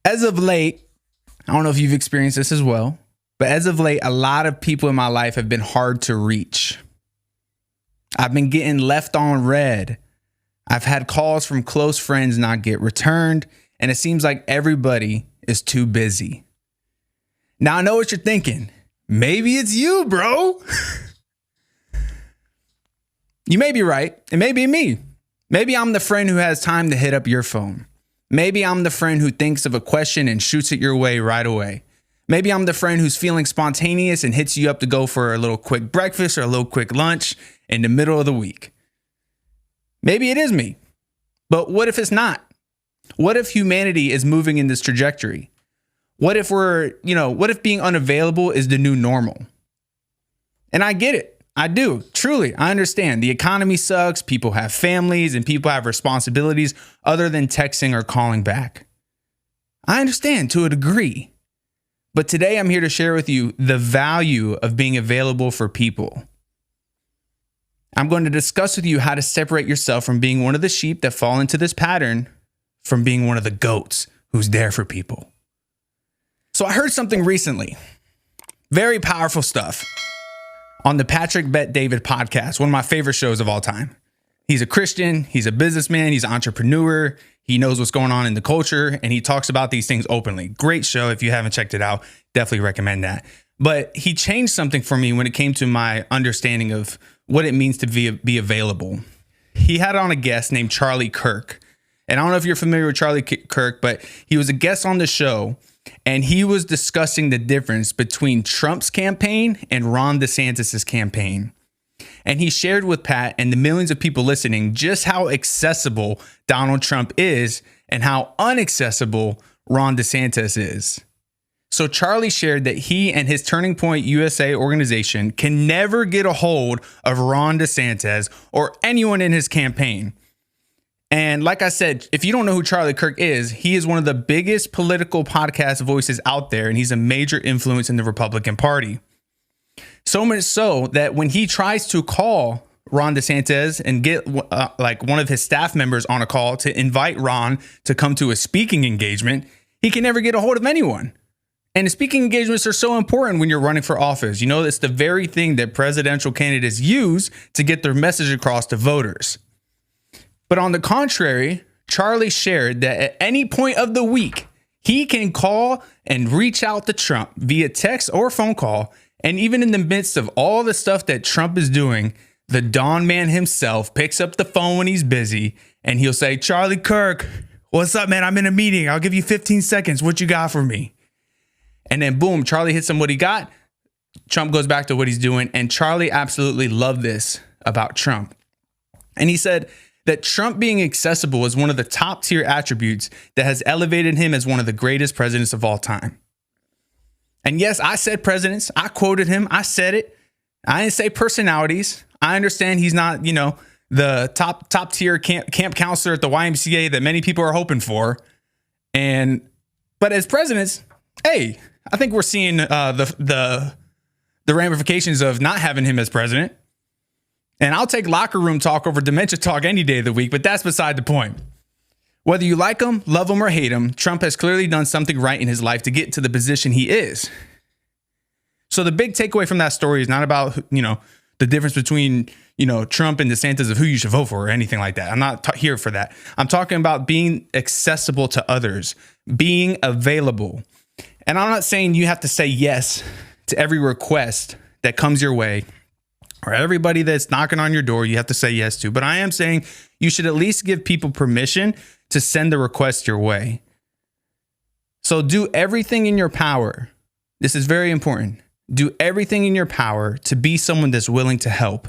As of late, I don't know if you've experienced this as well, but as of late, a lot of people in my life have been hard to reach. I've been getting left on red. I've had calls from close friends not get returned, and it seems like everybody is too busy. Now, I know what you're thinking. Maybe it's you, bro. You may be right. It may be me. Maybe I'm the friend who has time to hit up your phone. Maybe I'm the friend who thinks of a question and shoots it your way right away. Maybe I'm the friend who's feeling spontaneous and hits you up to go for a little quick breakfast or a little quick lunch in the middle of the week. Maybe it is me. But what if it's not? What if humanity is moving in this trajectory? What if what if being unavailable is the new normal? And I get it. I do. Truly, I understand. The economy sucks. People have families and people have responsibilities other than texting or calling back. I understand to a degree. But today I'm here to share with you the value of being available for people. I'm going to discuss with you how to separate yourself from being one of the sheep that fall into this pattern from being one of the goats who's there for people. So I heard something recently, very powerful stuff, on the Patrick Bet-David podcast, one of my favorite shows of all time. He's a Christian, he's a businessman, he's an entrepreneur, he knows what's going on in the culture, and he talks about these things openly. Great show. If you haven't checked it out, definitely recommend that. But he changed something for me when it came to my understanding of what it means to be available. He had on a guest named Charlie Kirk. And I don't know if you're familiar with Charlie Kirk, but he was a guest on the show. And he was discussing the difference between Trump's campaign and Ron DeSantis' campaign. And he shared with Pat and the millions of people listening just how accessible Donald Trump is and how inaccessible Ron DeSantis is. So Charlie shared that he and his Turning Point USA organization can never get a hold of Ron DeSantis or anyone in his campaign. And like I said, if you don't know who Charlie Kirk is, he is one of the biggest political podcast voices out there, and he's a major influence in the Republican Party. So much so that when he tries to call Ron DeSantis and get one of his staff members on a call to invite Ron to come to a speaking engagement, he can never get a hold of anyone. And the speaking engagements are so important when you're running for office. You know, it's the very thing that presidential candidates use to get their message across to voters. But on the contrary, Charlie shared that at any point of the week, he can call and reach out to Trump via text or phone call. And even in the midst of all the stuff that Trump is doing, the Dawn Man himself picks up the phone when he's busy and he'll say, "Charlie Kirk, what's up, man? I'm in a meeting. I'll give you 15 seconds. What you got for me?" And then boom, Charlie hits him what he got. Trump goes back to what he's doing. And Charlie absolutely loved this about Trump. And he said that Trump being accessible is one of the top tier attributes that has elevated him as one of the greatest presidents of all time. And yes, I said presidents. I quoted him. I said it. I didn't say personalities. I understand he's not, the top tier camp counselor at the YMCA that many people are hoping for. But as presidents, hey, I think we're seeing the ramifications of not having him as president. And I'll take locker room talk over dementia talk any day of the week, but that's beside the point. Whether you like him, love him, or hate him, Trump has clearly done something right in his life to get to the position he is. So the big takeaway from that story is not about, the difference between, Trump and DeSantis of who you should vote for or anything like that. I'm not here for that. I'm talking about being accessible to others, being available. And I'm not saying you have to say yes to every request that comes your way, or everybody that's knocking on your door, you have to say yes to. But I am saying you should at least give people permission to send the request your way. So do everything in your power. This is very important. Do everything in your power to be someone that's willing to help.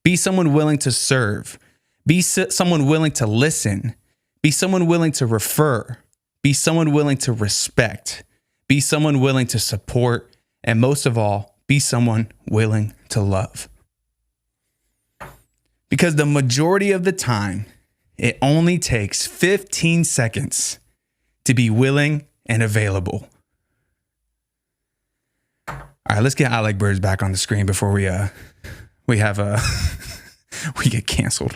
Be someone willing to serve. Be someone willing to listen. Be someone willing to refer. Be someone willing to respect. Be someone willing to support. And most of all, be someone willing to love. Because the majority of the time, it only takes 15 seconds to be willing and available. All right, let's get I Like Birds back on the screen before we get canceled.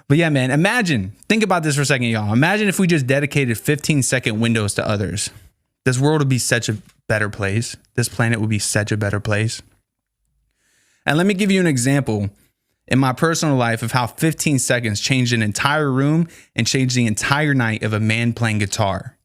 But yeah, man, think about this for a second, y'all. Imagine if we just dedicated 15-second windows to others. This world would be such a better place. This planet would be such a better place. And let me give you an example in my personal life of how 15 seconds changed an entire room and changed the entire night of a man playing guitar.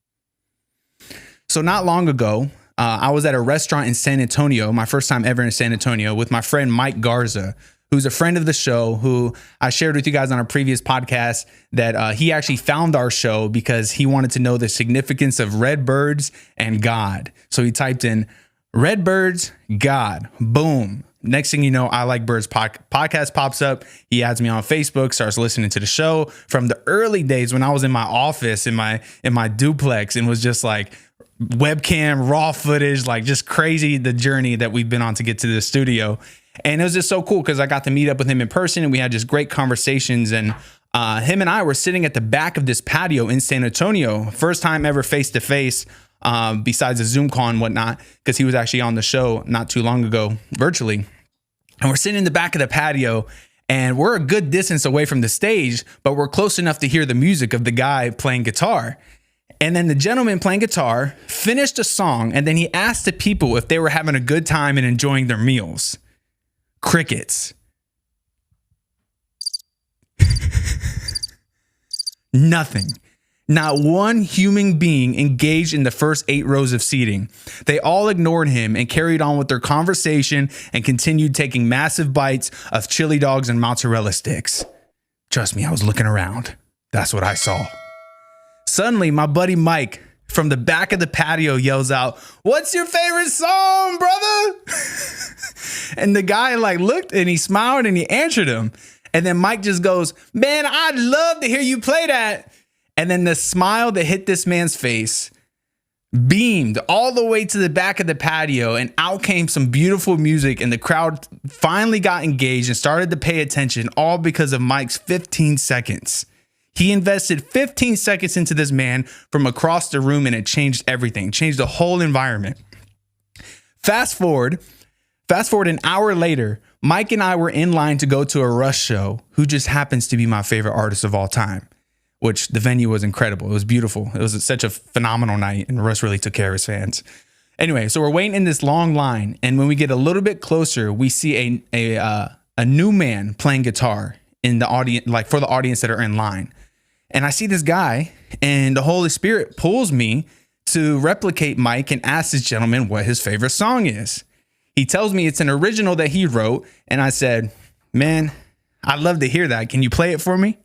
So not long ago, I was at a restaurant in San Antonio, my first time ever in San Antonio, with my friend Mike Garza, who's a friend of the show, who I shared with you guys on a previous podcast that he actually found our show because he wanted to know the significance of Redbirds and God. So he typed in Redbirds, God, boom. Next thing you know, I Like Birds podcast pops up. He adds me on Facebook, starts listening to the show from the early days when I was in my office, in my duplex, and was just like webcam, raw footage, like just crazy, the journey that we've been on to get to the studio. And it was just so cool because I got to meet up with him in person and we had just great conversations. And him and I were sitting at the back of this patio in San Antonio, first time ever face to face, besides a Zoom call and whatnot, because he was actually on the show not too long ago virtually. And we're sitting in the back of the patio and we're a good distance away from the stage, but we're close enough to hear the music of the guy playing guitar. And then the gentleman playing guitar finished a song and then he asked the people if they were having a good time and enjoying their meals. Crickets. Nothing. Not one human being engaged in the first 8 rows of seating. They all ignored him and carried on with their conversation and continued taking massive bites of chili dogs and mozzarella sticks. Trust me, I was looking around. That's what I saw. Suddenly, my buddy Mike from the back of the patio yells out, "What's your favorite song, brother?" And the guy looked and he smiled and he answered him. And then Mike just goes, "Man, I'd love to hear you play that." And then the smile that hit this man's face beamed all the way to the back of the patio, and out came some beautiful music, and the crowd finally got engaged and started to pay attention, all because of Mike's 15 seconds. He invested 15 seconds into this man from across the room, and it changed everything, changed the whole environment. Fast forward an hour later, Mike and I were in line to go to a Rush show, who just happens to be my favorite artist of all time, which the venue was incredible. It was beautiful. It was such a phenomenal night, and Rush really took care of his fans. Anyway, so we're waiting in this long line, and when we get a little bit closer, we see a new man playing guitar in the audience, for the audience that are in line. And I see this guy, and the Holy Spirit pulls me to replicate Mike and ask this gentleman what his favorite song is. He tells me it's an original that he wrote, and I said, "Man, I'd love to hear that. Can you play it for me?"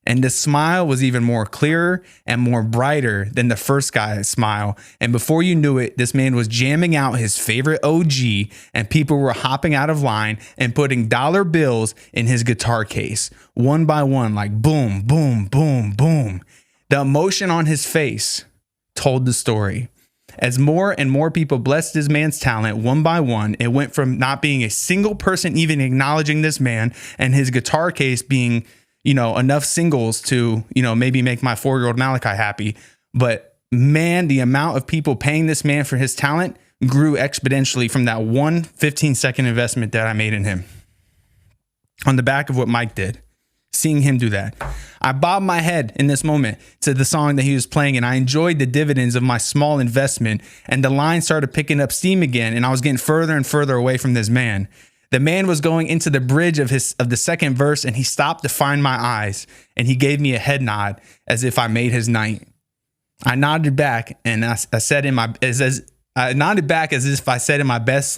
And the smile was even more clearer and more brighter than the first guy's smile. And before you knew it, this man was jamming out his favorite OG, and people were hopping out of line and putting dollar bills in his guitar case, one by one, like boom, boom, boom, boom. The emotion on his face told the story. As more and more people blessed this man's talent one by one, it went from not being a single person even acknowledging this man and his guitar case being, enough singles to, maybe make my 4-year-old Malachi happy. But man, the amount of people paying this man for his talent grew exponentially from that one 15-second investment that I made in him. On the back of what Mike did, seeing him do that, I bobbed my head in this moment to the song that he was playing, and I enjoyed the dividends of my small investment. And the line started picking up steam again, and I was getting further and further away from this man. The man was going into the bridge of the second verse, and he stopped to find my eyes, and he gave me a head nod as if I made his night. I nodded back, and I said I nodded back as if I said in my best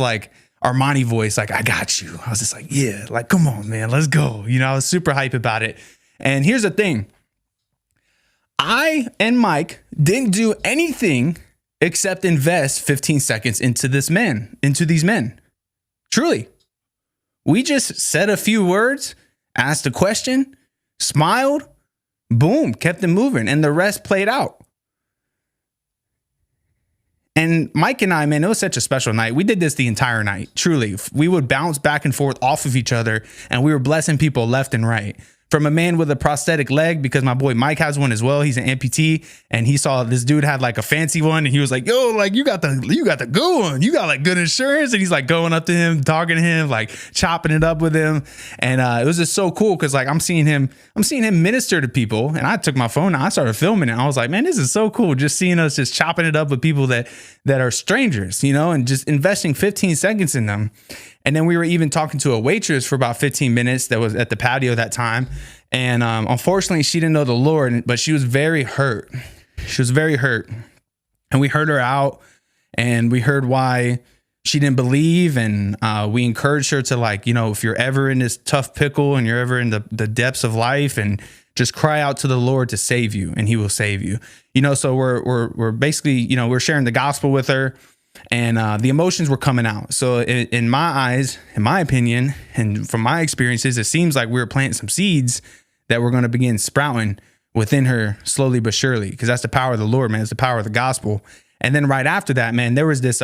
Armani voice, "I got you." I was just like, "Yeah, come on, man, let's go." I was super hype about it. And here's the thing. I and Mike didn't do anything except invest 15 seconds into these men. Truly. We just said a few words, asked a question, smiled, boom, kept it moving, and the rest played out. And Mike and I, man, it was such a special night. We did this the entire night. Truly, we would bounce back and forth off of each other, and we were blessing people left and right. from a man with a prosthetic leg, because my boy Mike has one as well. He's an amputee, and he saw this dude had like a fancy one, and he was like, yo, like you got the good one. You got like good insurance. And he's like going up to him, talking to him, like chopping it up with him. And it was just so cool because like I'm seeing him minister to people. And I took my phone and I started filming it. I was like, man, this is so cool. Just seeing us just chopping it up with people that are strangers, you know, and just investing 15 seconds in them. And then we were even talking to a waitress for about 15 minutes that was at the patio that time. And unfortunately, she didn't know the Lord, but she was very hurt. She was very hurt. And we heard her out, and we heard why she didn't believe. And we encouraged her to, like, you know, if you're ever in this tough pickle and you're ever in the depths of life, and just cry out to the Lord to save you, and he will save you. You know, so we're basically, you know, we're sharing the gospel with her. And the emotions were coming out. So in my eyes, in my opinion, and from my experiences, it seems like we were planting some seeds that were going to begin sprouting within her slowly but surely, because that's the power of the Lord, man. It's the power of the gospel. And then right after that, man, there was this,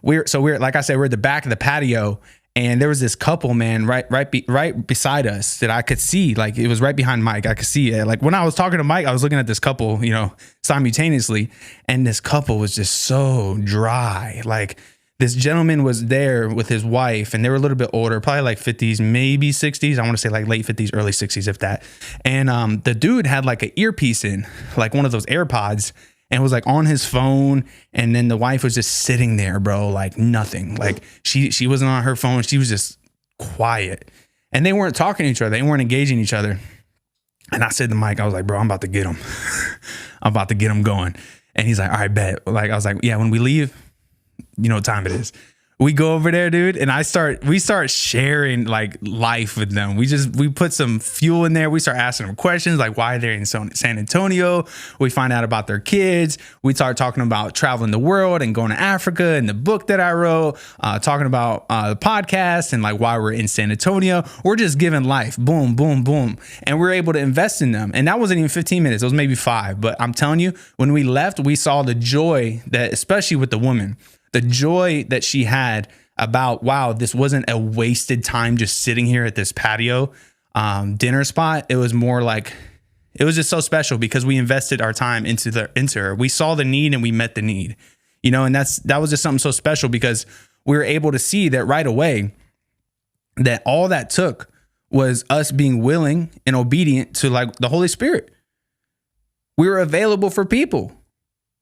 we're like I said, we're at the back of the patio, and there was this couple, man, right beside us that I could see. Like, it was right behind Mike. I could see it. Like, when I was talking to Mike, I was looking at this couple, you know, simultaneously, and this couple was just so dry. Like, this gentleman was there with his wife, and they were a little bit older, probably like 50s, maybe 60s. I want to say like late 50s, early 60s, if that. And the dude had like an earpiece in, like one of those AirPods, and was like on his phone. And then the wife was just sitting there, bro, like nothing. Like she wasn't on her phone. She was just quiet, and they weren't talking to each other. They weren't engaging each other. And I said to Mike, I was like, bro, I'm about to get him. I'm about to get him going. And he's like, all right, bet. Like, I was like, yeah, when we leave, you know what time it is. We go over there, dude, and we start sharing like life with them. We put some fuel in there. We start asking them questions like why they're in San Antonio. We find out about their kids. We start talking about traveling the world and going to Africa and the book that I wrote, talking about the podcast and like why we're in San Antonio. We're just giving life. Boom, boom, boom. And we're able to invest in them. And that wasn't even 15 minutes. It was maybe 5. But I'm telling you, when we left, we saw the joy that, especially with the woman, the joy that she had about, wow, this wasn't a wasted time just sitting here at this patio dinner spot. It was more like, it was just so special because we invested our time into her. We saw the need and we met the need, you know, and that was just something so special because we were able to see that right away that all that took was us being willing and obedient to like the Holy Spirit. We were available for people.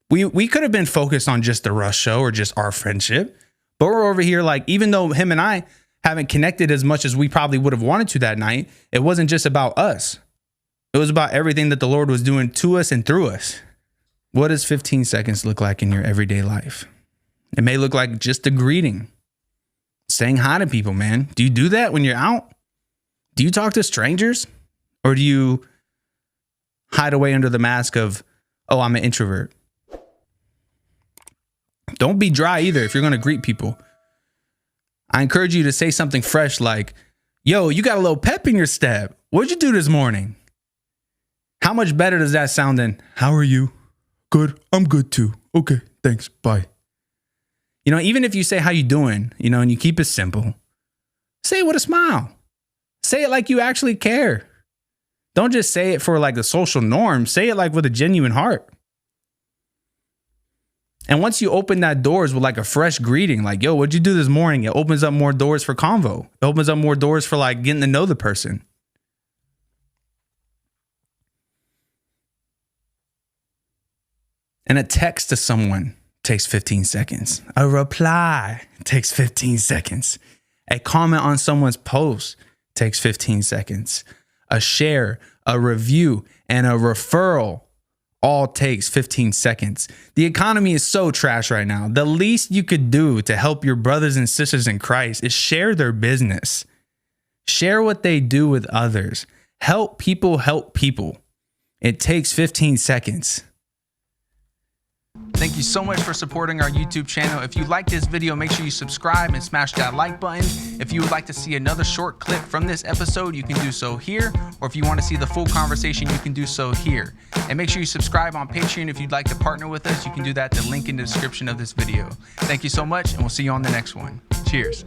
We could have been focused on just the Russ show or just our friendship, but we're over here like, even though him and I haven't connected as much as we probably would have wanted to that night, it wasn't just about us. It was about everything that the Lord was doing to us and through us. What does 15 seconds look like in your everyday life? It may look like just a greeting, saying hi to people, man. Do you do that when you're out? Do you talk to strangers? Or do you hide away under the mask of, oh, I'm an introvert? Don't be dry either if you're going to greet people. I encourage you to say something fresh like, yo, you got a little pep in your step. What'd you do this morning? How much better does that sound than, how are you? Good. I'm good too. Okay. Thanks. Bye. You know, even if you say how you doing, you know, and you keep it simple, say it with a smile. Say it like you actually care. Don't just say it for like the social norm. Say it like with a genuine heart. And once you open that doors with like a fresh greeting, like, yo, what'd you do this morning? It opens up more doors for convo. It opens up more doors for like getting to know the person. And a text to someone takes 15 seconds. A reply takes 15 seconds. A comment on someone's post takes 15 seconds. A share, a review, and a referral all takes 15 seconds. The economy is so trash right now. The least you could do to help your brothers and sisters in Christ is share their business. Share what they do with others. Help people help people. It takes 15 seconds. Thank you so much for supporting our YouTube channel. If you like this video, make sure you subscribe and smash that like button. If you would like to see another short clip from this episode, you can do so here. Or if you want to see the full conversation, you can do so here. And make sure you subscribe on Patreon. If you'd like to partner with us, you can do that. The link in the description of this video. Thank you so much, and we'll see you on the next one. Cheers.